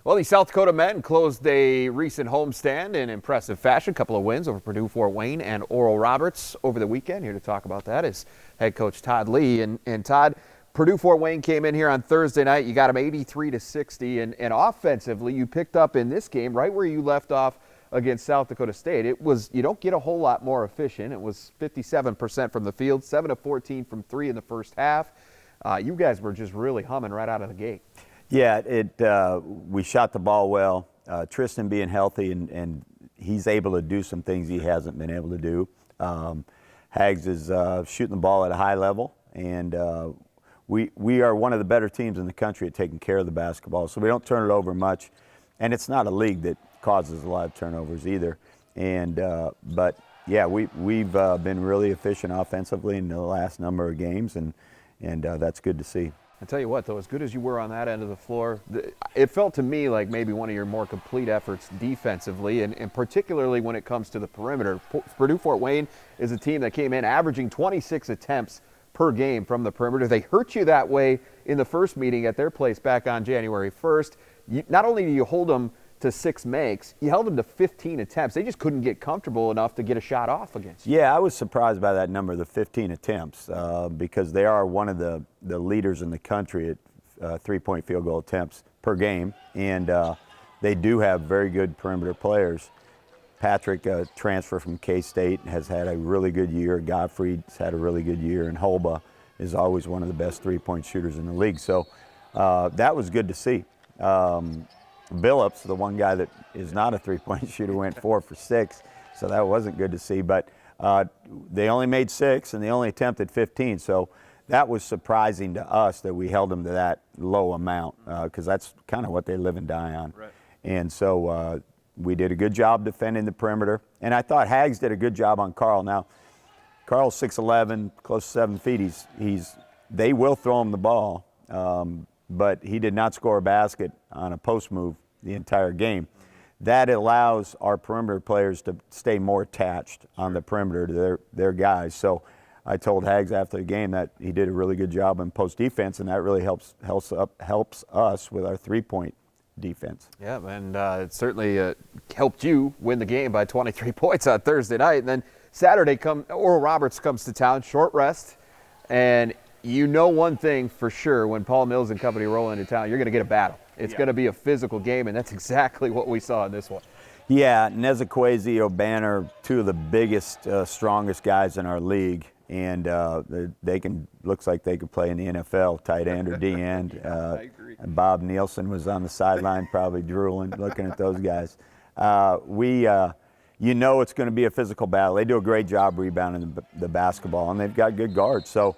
Well, the South Dakota men closed a recent homestand in impressive fashion. A couple of wins over Purdue, Fort Wayne, and Oral Roberts over the weekend. Here to talk about that is head coach Todd Lee. And Todd, Purdue, Fort Wayne came in here on Thursday night. You got them 83-60, and offensively, you picked up in this game right where you left off against South Dakota State. It was, you don't get a whole lot more efficient. It was 57% from the field, 7 of 14 from 3 in the first half. You guys were just really humming right out of the gate. Yeah, we shot the ball well. Triston being healthy, and he's able to do some things he hasn't been able to do. Hags is shooting the ball at a high level, and we are one of the better teams in the country at taking care of the basketball, so we don't turn it over much. And it's not a league that causes a lot of turnovers either. And but yeah, we've been really efficient offensively in the last number of games, and that's good to see. I tell you what, though, as good as you were on that end of the floor, it felt to me like maybe one of your more complete efforts defensively, and particularly when it comes to the perimeter. Purdue Fort Wayne is a team that came in averaging 26 attempts per game from the perimeter. They hurt you that way in the first meeting at their place back on January 1st. Not only do you hold them to 6 makes, you held them to 15 attempts. They just couldn't get comfortable enough to get a shot off against you. Yeah, I was surprised by that number, the 15 attempts, because they are one of the leaders in the country at three-point field goal attempts per game, and they do have very good perimeter players. Patrick, transfer from K-State, has had a really good year. Godfrey's had a really good year, and Holba is always one of the best three-point shooters in the league. So that was good to see. Billups, the one guy that is not a three-point shooter, went 4 for 6, so that wasn't good to see. But they only made 6, and they only attempted 15, so that was surprising to us that we held them to that low amount, because that's kind of what they live and die on. Right. And so we did a good job defending the perimeter, and I thought Hags did a good job on Carl. Now, Carl's 6'11", close to 7 feet. They will throw him the ball. But he did not score a basket on a post move the entire game. That allows our perimeter players to stay more attached on the perimeter to their guys. So I told Hags after the game that he did a really good job in post defense, and that really helps us with our three-point defense. Yeah, and it certainly helped you win the game by 23 points on Thursday night. And then Saturday, Oral Roberts comes to town, short rest, and you know one thing for sure, when Paul Mills and company roll into town, you're going to get a battle. It's going to be a physical game, and that's exactly what we saw in this one. Yeah, Nzekwesi, Obanor, two of the biggest, strongest guys in our league, and looks like they could play in the NFL, tight end or D end. I agree. Bob Nielsen was on the sideline probably drooling, looking at those guys. You know it's going to be a physical battle. They do a great job rebounding the basketball, and they've got good guards. So,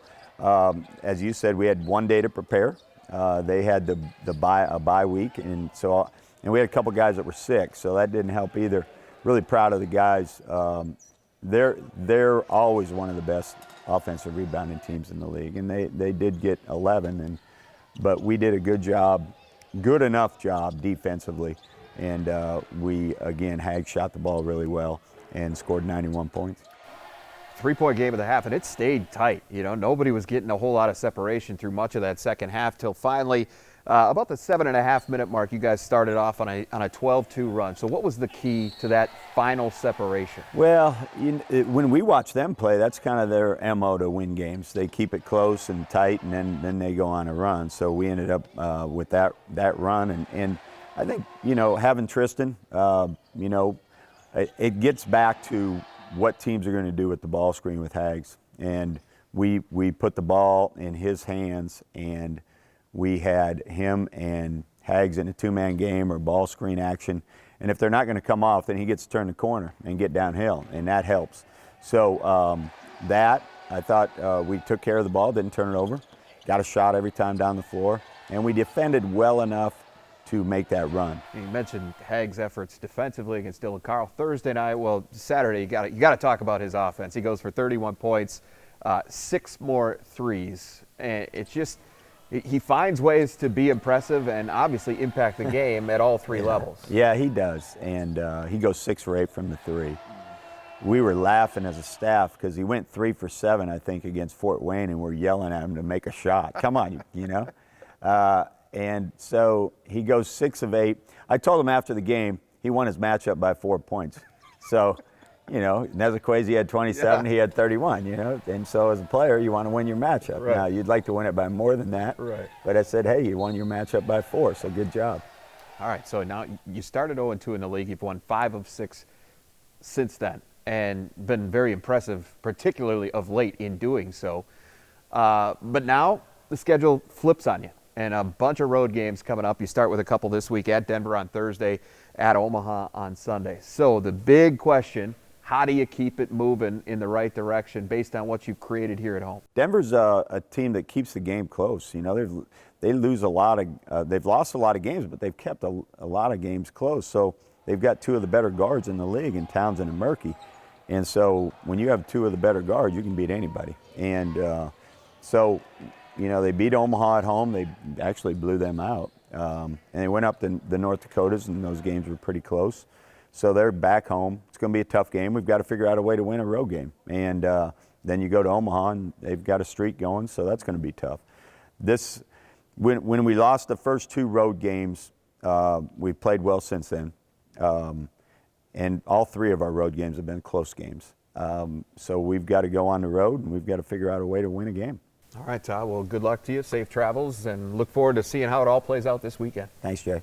as you said, we had 1 day to prepare. They had a bye week, and we had a couple guys that were sick, so that didn't help either. Really proud of the guys. They're always one of the best offensive rebounding teams in the league, and they did get 11, but we did a good enough job defensively, and Hags shot the ball really well and scored 91 points. 3-point game of the half, and it stayed tight. You know, nobody was getting a whole lot of separation through much of that second half till finally about the 7.5-minute mark. You guys started off on a 12-2 run. So what was the key to that final separation? Well, when we watch them play, that's kind of their MO to win games. They keep it close and tight, and then they go on a run. So we ended up with that run, and I think, having Triston, it gets back to what teams are going to do with the ball screen with Hags. And we put the ball in his hands, and we had him and Hags in a 2-man game or ball screen action. And if they're not going to come off, then he gets to turn the corner and get downhill, and that helps. So I thought we took care of the ball, didn't turn it over, got a shot every time down the floor, and we defended well enough to make that run. You mentioned Hags' efforts defensively against Dylan Carl Thursday night. Well, Saturday, you got to talk about his offense. He goes for 31 points, 6 more threes, and it's just he finds ways to be impressive and obviously impact the game at all 3 levels. Yeah, he does, and he goes 6 for 8 from the 3. We were laughing as a staff because he went 3 for 7, I think, against Fort Wayne, and we're yelling at him to make a shot. Come on, And so he goes 6 of 8. I told him after the game he won his matchup by 4 points. So, Nzekwesi had 27, he had 31, And so as a player, you want to win your matchup. Right. Now, you'd like to win it by more than that. Right. But I said, hey, you won your matchup by 4, so good job. All right, so now you started 0-2 in the league. You've won 5 of 6 since then and been very impressive, particularly of late in doing so. But now the schedule flips on you and a bunch of road games coming up. You start with a couple this week at Denver on Thursday, at Omaha on Sunday. So the big question, how do you keep it moving in the right direction based on what you've created here at home? Denver's a team that keeps the game close. They lose a lot of, they've lost a lot of games, but they've kept a lot of games close. So they've got 2 of the better guards in the league in Townsend and Murkey. And so when you have 2 of the better guards, you can beat anybody. And they beat Omaha at home. They actually blew them out. And they went up to the North Dakotas, and those games were pretty close. So they're back home. It's going to be a tough game. We've got to figure out a way to win a road game. And then you go to Omaha, and they've got a streak going, so that's going to be tough. When we lost the first 2 road games, we've played well since then. And all 3 of our road games have been close games. So we've got to go on the road, and we've got to figure out a way to win a game. All right, Todd. Well, good luck to you. Safe travels, and look forward to seeing how it all plays out this weekend. Thanks, Jay.